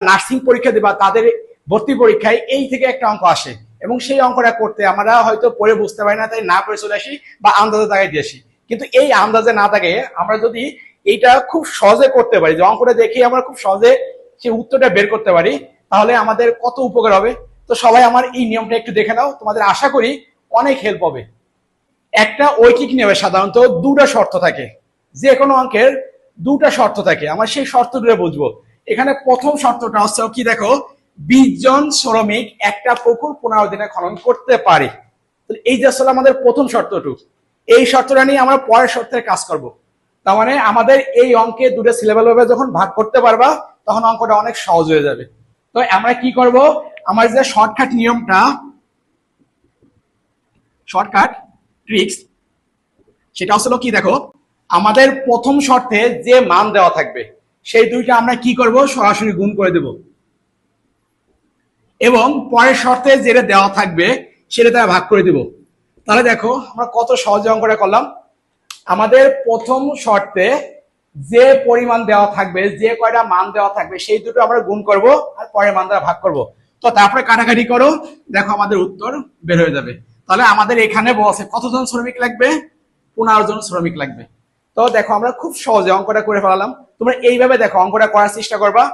Nursing পরীক্ষা দিবা তাদের ভর্তি পরীক্ষায় এই থেকে একটা অঙ্ক আসে এবং সেই অঙ্কটা করতে আমরা হয়তো পড়ে বুঝতে পারি না, তাই না করে চলে আসি বা আন্দাজে দাগাই দিয়ে আসি। কিন্তু এই আন্দাজে না থাকে আমরা যদি এইটা খুব সহজে করতে পারি, যে অঙ্কটা দেখে আমরা খুব সহজে সেই উত্তরটা বের করতে পারি, তাহলে আমাদের কত উপকার হবে। তো সবাই আমার এই নিয়মটা একটু দেখে নাও, তোমাদের আশা করি অনেক হেল্প হবে। একটা ঐকিক নিয়মে সাধারণত দুটা শর্ত থাকে, যে কোনো অঙ্কের দুটা শর্ত থাকে, আমার সেই শর্তগুলো বুঝবো। এখানে প্রথম শর্তটা হচ্ছে কি, দেখো 20 জন শ্রমিক একটা পুকুর 15 দিনে খনন করতে পারে। এই যে আসলে আমাদের প্রথম শর্তটুকু, এই শর্তটা নিয়ে আমরা পরের শর্তের কাজ করব। তার মানে আমাদের এই অঙ্কে দুটো সিলেবেল ভাবে যখন ভাগ করতে পারবা তখন অঙ্কটা অনেক সহজ হয়ে যাবে। তো আমরা কি করব, আমার যে শর্টকাট নিয়মটা, শর্টকাট ট্রিক্স, সেটা হলো কি, দেখো আমাদের প্রথম শর্তে যে মান দেওয়া থাকবে সেই দুইটা আমরা কি করব, সরাসরি গুণ করে দেব, এবং পরের শর্তে যেটা দেওয়া থাকবে সেটা তারা ভাগ করে দিব। তাহলে দেখো আমরা কত সহজে অঙ্কটা করলাম। আমাদের প্রথম শর্তে যে পরিমাণ দেওয়া থাকবে, যে কয়টা মান দেওয়া থাকবে সেই দুটো আমরা গুণ করব আর পরের মান দ্বারা ভাগ করব। তো তারপরে কাটাকাটি করো, দেখো আমাদের উত্তর বের হয়ে যাবে। তাহলে আমাদের এখানে বলছে কতজন শ্রমিক লাগবে, 15 জন শ্রমিক লাগবে। তো দেখো আমরা খুব সহজে অঙ্কটা করে ফেলালাম। তোমরা এইভাবে দেখো অঙ্কটা করার চেষ্টা করবা।